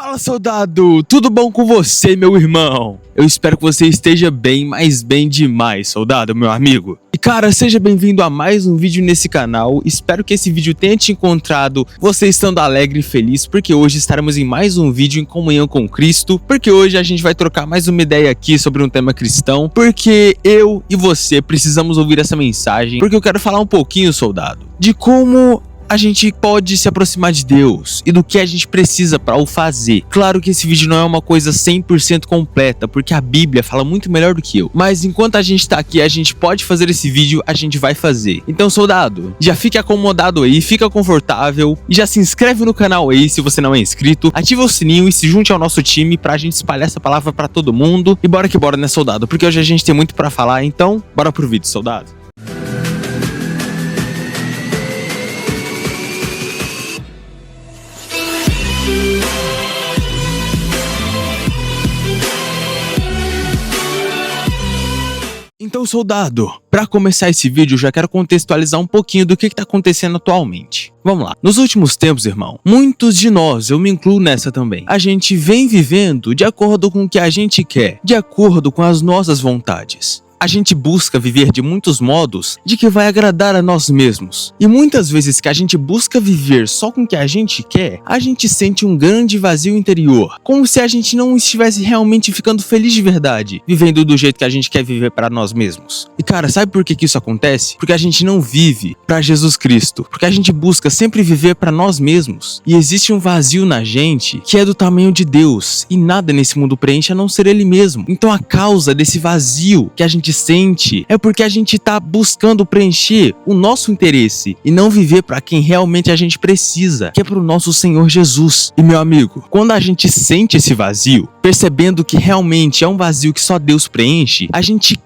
Fala, soldado! Tudo bom com você, meu irmão? Eu espero que você esteja bem, mas bem demais, soldado, meu amigo. E cara, seja bem-vindo a mais um vídeo nesse canal. Espero que esse vídeo tenha te encontrado você estando alegre e feliz, porque hoje estaremos em mais um vídeo em comunhão com Cristo, porque hoje a gente vai trocar mais uma ideia aqui sobre um tema cristão, porque eu e você precisamos ouvir essa mensagem, porque eu quero falar um pouquinho, soldado, de como a gente pode se aproximar de Deus e do que a gente precisa para o fazer. Claro que esse vídeo não é uma coisa 100% completa, porque a Bíblia fala muito melhor do que eu. Mas enquanto a gente tá aqui, a gente pode fazer esse vídeo, a gente vai fazer. Então, soldado, já fique acomodado aí, fica confortável e já se inscreve no canal aí se você não é inscrito. Ativa o sininho e se junte ao nosso time pra gente espalhar essa palavra pra todo mundo. E bora que bora, né, soldado? Porque hoje a gente tem muito pra falar, então bora pro vídeo, soldado. Então, soldado, para começar esse vídeo, eu já quero contextualizar um pouquinho do que está acontecendo atualmente. Vamos lá. Nos últimos tempos, irmão, muitos de nós, eu me incluo nessa também, a gente vem vivendo de acordo com o que a gente quer, de acordo com as nossas vontades. A gente busca viver de muitos modos de que vai agradar a nós mesmos. E muitas vezes que a gente busca viver só com o que a gente quer, a gente sente um grande vazio interior. Como se a gente não estivesse realmente ficando feliz de verdade, vivendo do jeito que a gente quer viver para nós mesmos. E cara, sabe por que isso acontece? Porque a gente não vive para Jesus Cristo. Porque a gente busca sempre viver para nós mesmos. E existe um vazio na gente que é do tamanho de Deus. E nada nesse mundo preenche a não ser Ele mesmo. Então a causa desse vazio que a gente sente é porque a gente tá buscando preencher o nosso interesse e não viver para quem realmente a gente precisa, que é pro nosso Senhor Jesus. E meu amigo, quando a gente sente esse vazio, percebendo que realmente é um vazio que só Deus preenche, a gente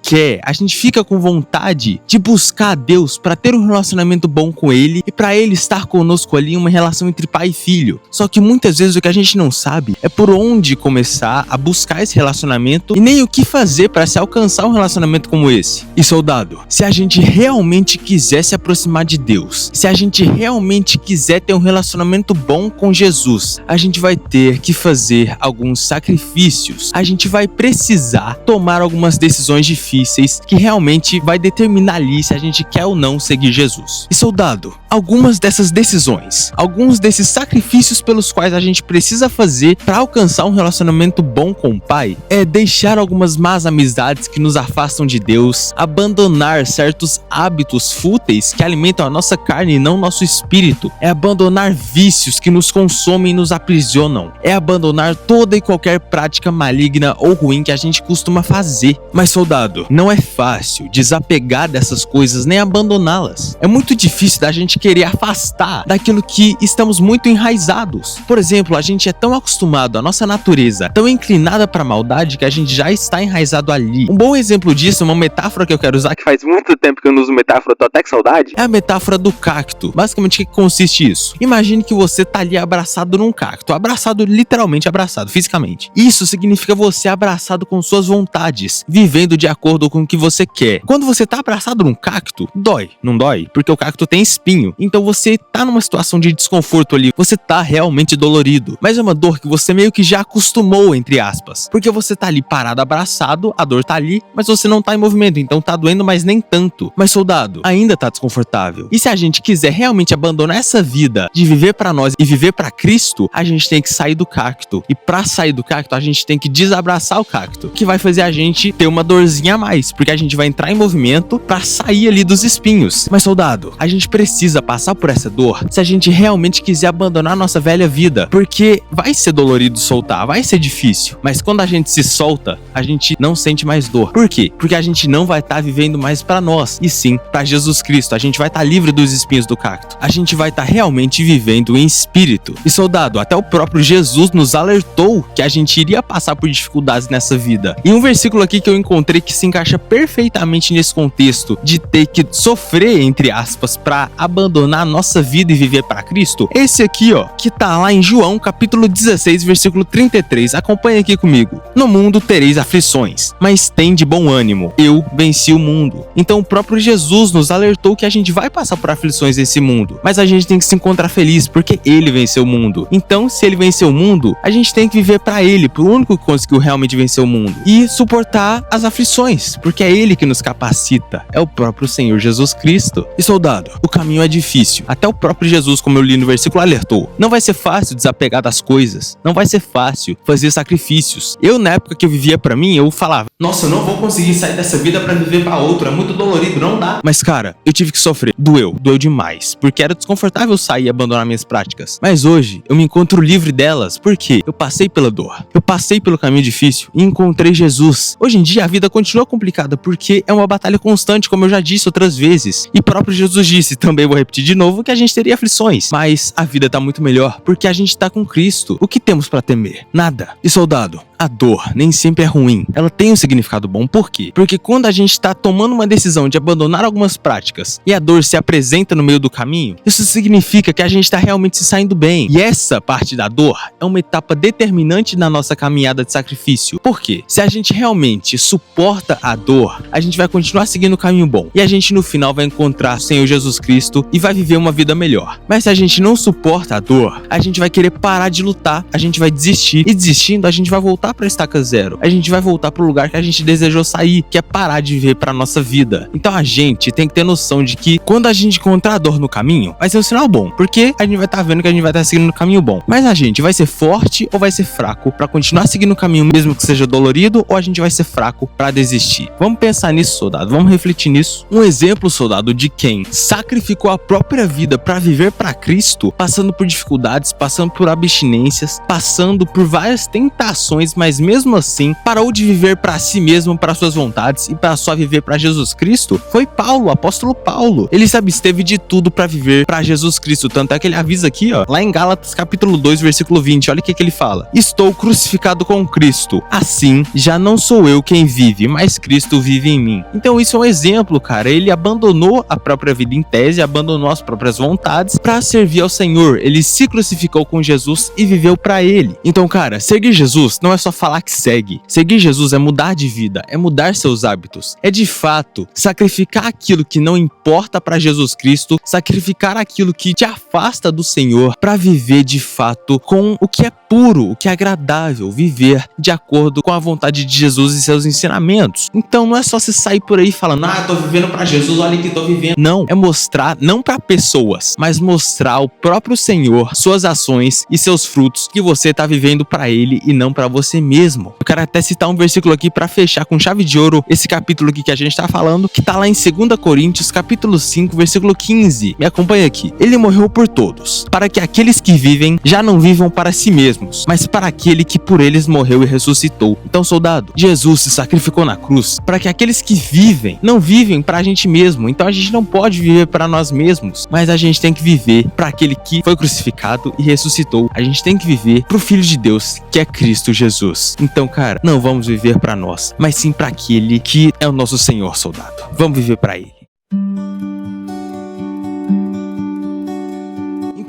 fica com vontade de buscar a Deus para ter um relacionamento bom com Ele e para Ele estar conosco ali em uma relação entre pai e filho. Só que muitas vezes o que a gente não sabe é por onde começar a buscar esse relacionamento e nem o que fazer para se alcançar um relacionamento como esse. E soldado, se a gente realmente quiser se aproximar de Deus, se a gente realmente quiser ter um relacionamento bom com Jesus, a gente vai ter que fazer alguns sacrifícios. A gente vai precisar tomar algumas decisões difíceis que realmente vai determinar ali se a gente quer ou não seguir Jesus. E soldado, algumas dessas decisões, alguns desses sacrifícios pelos quais a gente precisa fazer para alcançar um relacionamento bom com o Pai é deixar algumas más amizades que nos afastam de Deus, abandonar certos hábitos fúteis que alimentam a nossa carne e não nosso espírito, é abandonar vícios que nos consomem e nos aprisionam, é abandonar toda e qualquer prática maligna ou ruim que a gente costuma fazer. Mas soldado, não é fácil desapegar dessas coisas nem abandoná-las. É muito difícil da gente querer afastar daquilo que estamos muito enraizados. Por exemplo, a gente é tão acostumado, a nossa natureza tão inclinada para a maldade que a gente já está enraizado ali. Um bom exemplo disso, uma metáfora que eu quero usar, que faz muito tempo que eu não uso metáfora, tô até com saudade, é a metáfora do cacto. Basicamente, o que consiste isso? Imagine que você tá ali abraçado num cacto, abraçado, literalmente abraçado, fisicamente. Isso significa você abraçado com suas vontades, vivendo de acordo com o que você quer. Quando você tá abraçado num cacto, dói, não dói? Porque o cacto tem espinho, então você tá numa situação de desconforto ali, você tá realmente dolorido, mas é uma dor que você meio que já acostumou, entre aspas, porque você tá ali parado, abraçado, a dor tá ali, mas você não tá em movimento, então tá doendo, mas nem tanto. Mas soldado, ainda tá desconfortável. E se a gente quiser realmente abandonar essa vida de viver pra nós e viver pra Cristo, a gente tem que sair do cacto. E pra sair do cacto, a gente tem que desabraçar o cacto, que vai fazer a gente ter uma dorzinha a mais, porque a gente vai entrar em movimento pra sair ali dos espinhos. Mas soldado, a gente precisa passar por essa dor se a gente realmente quiser abandonar nossa velha vida, porque vai ser dolorido soltar, vai ser difícil, mas quando a gente se solta, a gente não sente mais dor. Por quê? Porque a gente não vai estar vivendo mais pra nós, e sim pra Jesus Cristo. A gente vai estar livre dos espinhos do cacto. A gente vai estar realmente vivendo em espírito. E soldado, até o próprio Jesus nos alertou que a gente iria passar por dificuldades nessa vida. E um versículo aqui que eu encontrei que se encaixa perfeitamente nesse contexto de ter que sofrer, entre aspas, pra abandonar abandonar a nossa vida e viver para Cristo? Esse aqui, ó, que tá lá em João, capítulo 16, versículo 33. Acompanha aqui comigo. No mundo tereis aflições, mas tem de bom ânimo. Eu venci o mundo. Então o próprio Jesus nos alertou que a gente vai passar por aflições nesse mundo, mas a gente tem que se encontrar feliz porque ele venceu o mundo. Então, se ele venceu o mundo, a gente tem que viver para ele, pro único que conseguiu realmente vencer o mundo, e suportar as aflições, porque é ele que nos capacita, é o próprio Senhor Jesus Cristo. E soldado, o caminho é difícil. Até o próprio Jesus, como eu li no versículo, alertou. Não vai ser fácil desapegar das coisas, não vai ser fácil fazer sacrifícios. Eu, na época que eu vivia para mim, eu falava: nossa, eu não vou conseguir sair dessa vida para viver para outra, é muito dolorido, não dá. Mas cara, eu tive que sofrer. Doeu demais, porque era desconfortável sair e abandonar minhas práticas. Mas hoje, eu me encontro livre delas, porque eu passei pela dor, eu passei pelo caminho difícil e encontrei Jesus. Hoje em dia, a vida continua complicada, porque é uma batalha constante, como eu já disse outras vezes. E próprio Jesus disse, também vou repetir de novo, que a gente teria aflições. Mas a vida tá muito melhor, porque a gente tá com Cristo. O que temos pra temer? Nada. E soldado, a dor nem sempre é ruim. Ela tem um significado bom. Por quê? Porque quando a gente tá tomando uma decisão de abandonar algumas práticas e a dor se apresenta no meio do caminho, isso significa que a gente tá realmente se saindo bem. E essa parte da dor é uma etapa determinante na nossa caminhada de sacrifício. Por quê? Se a gente realmente suporta a dor, a gente vai continuar seguindo o caminho bom. E a gente no final vai encontrar o Senhor Jesus Cristo e vai viver uma vida melhor. Mas se a gente não suporta a dor, a gente vai querer parar de lutar, a gente vai desistir. E desistindo, a gente vai voltar pra estaca zero. A gente vai voltar pro lugar que a gente desejou sair, que é parar de viver pra nossa vida. Então a gente tem que ter noção de que quando a gente encontrar a dor no caminho, vai ser um sinal bom, porque a gente vai estar vendo que a gente vai estar seguindo no caminho bom. Mas a gente vai ser forte ou vai ser fraco pra continuar seguindo o caminho mesmo que seja dolorido, ou a gente vai ser fraco pra desistir? Vamos pensar nisso, soldado, vamos refletir nisso. Um exemplo, soldado, de quem sacrificou a própria vida pra viver pra Cristo, passando por dificuldades, passando por abstinências, passando por várias tentações, mas mesmo assim parou de viver pra si mesmo, para suas vontades e para só viver pra Jesus Cristo, foi Paulo, o apóstolo Paulo. Ele se absteve de tudo pra viver pra Jesus Cristo, tanto é que ele avisa aqui, ó, lá em Gálatas capítulo 2, versículo 20, olha o que ele fala: estou crucificado com Cristo, assim já não sou eu quem vive, mas Cristo vive em mim. Então isso é um exemplo, cara. Ele abandonou a própria vida em tese, abandonou as próprias vontades pra servir ao Senhor. Ele se crucificou com Jesus e viveu pra ele. Então, cara, seguir Jesus não é só falar que segue. Seguir Jesus é mudar de vida, é mudar seus hábitos, é de fato sacrificar aquilo que não importa pra Jesus Cristo, sacrificar aquilo que te afasta do Senhor pra viver de fato com o que é puro, o que é agradável, viver de acordo com a vontade de Jesus e seus ensinamentos. Então não é só se sair por aí falando: ah, tô vivendo pra Jesus, olha que tô vivendo. Não, é mostrar, não pra pessoas, mas mostrar ao próprio Senhor suas ações e seus frutos, que você tá vivendo pra Ele e não pra você mesmo. Eu quero até citar um versículo aqui pra fechar com chave de ouro esse capítulo aqui que a gente tá falando, que tá lá em 2 Coríntios capítulo 5, versículo 15. Me acompanha aqui. Ele morreu por todos, para que aqueles que vivem já não vivam para si mesmos, mas para aquele que por eles morreu e ressuscitou. Então, soldado, Jesus se sacrificou na cruz para que aqueles que vivem não vivem para a gente mesmo. Então a gente não pode viver para nós mesmos, mas a gente tem que viver para aquele que foi crucificado e ressuscitou. A gente tem que viver pro Filho de Deus, que é Cristo Jesus. Então, cara, não vamos viver para nós, mas sim para aquele que é o nosso Senhor, soldado. Vamos viver para Ele.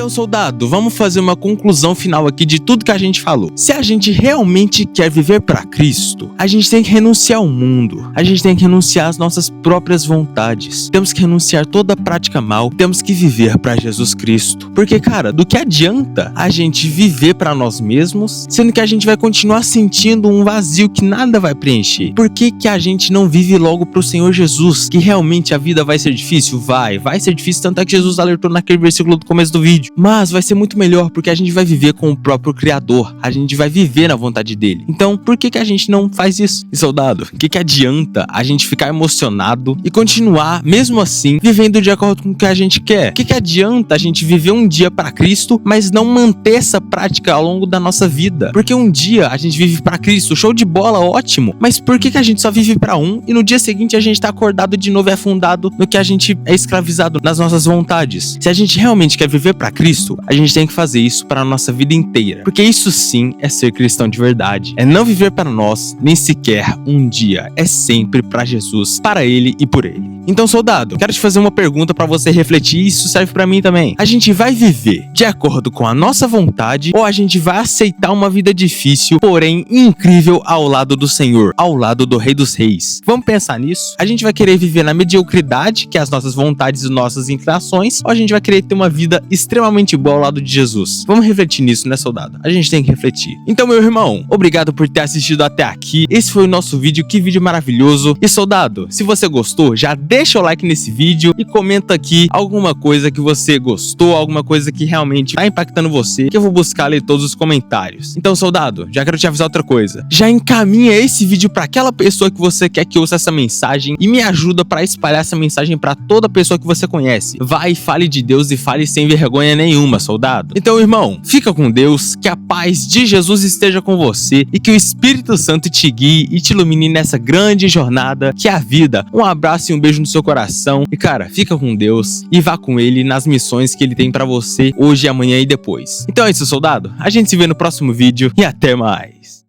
Então, soldado, vamos fazer uma conclusão final aqui de tudo que a gente falou. Se a gente realmente quer viver para Cristo, a gente tem que renunciar ao mundo. A gente tem que renunciar às nossas próprias vontades. Temos que renunciar toda prática mal. Temos que viver para Jesus Cristo. Porque, cara, do que adianta a gente viver para nós mesmos, sendo que a gente vai continuar sentindo um vazio que nada vai preencher? Por que que a gente não vive logo pro Senhor Jesus? Que realmente a vida vai ser difícil? Vai ser difícil, tanto é que Jesus alertou naquele versículo do começo do vídeo. Mas vai ser muito melhor, porque a gente vai viver com o próprio Criador. A gente vai viver na vontade dele. Então, por que que a gente não faz isso? E, soldado, o que que adianta a gente ficar emocionado e continuar, mesmo assim, vivendo de acordo com o que a gente quer? O que que adianta a gente viver um dia para Cristo, mas não manter essa prática ao longo da nossa vida? Porque um dia a gente vive para Cristo, show de bola, ótimo. Mas por que que a gente só vive para um e no dia seguinte a gente tá acordado de novo e afundado no que a gente é escravizado nas nossas vontades? Se a gente realmente quer viver para Cristo, Cristo, a gente tem que fazer isso para a nossa vida inteira. Porque isso sim é ser cristão de verdade. É não viver para nós, nem sequer um dia. É sempre para Jesus, para Ele e por Ele. Então, soldado, quero te fazer uma pergunta para você refletir, e isso serve para mim também. A gente vai viver de acordo com a nossa vontade ou a gente vai aceitar uma vida difícil, porém incrível ao lado do Senhor, ao lado do Rei dos Reis? Vamos pensar nisso? A gente vai querer viver na mediocridade, que é as nossas vontades e nossas inclinações, ou a gente vai querer ter uma vida extremamente boa ao lado de Jesus? Vamos refletir nisso, né, soldado? A gente tem que refletir. Então, meu irmão, obrigado por ter assistido até aqui. Esse foi o nosso vídeo, que vídeo maravilhoso. E, soldado, se você gostou, já deixa o like nesse vídeo e comenta aqui alguma coisa que você gostou, alguma coisa que realmente tá impactando você, que eu vou buscar ler todos os comentários. Então, soldado, já quero te avisar outra coisa. Já encaminha esse vídeo para aquela pessoa que você quer que ouça essa mensagem e me ajuda para espalhar essa mensagem para toda pessoa que você conhece. Vai e fale de Deus e fale sem vergonha nenhuma, soldado. Então, irmão, fica com Deus, que a paz de Jesus esteja com você e que o Espírito Santo te guie e te ilumine nessa grande jornada que é a vida. Um abraço e um beijo no seu coração. E, cara, fica com Deus e vá com Ele nas missões que Ele tem pra você hoje, amanhã e depois. Então é isso, soldado. A gente se vê no próximo vídeo e até mais.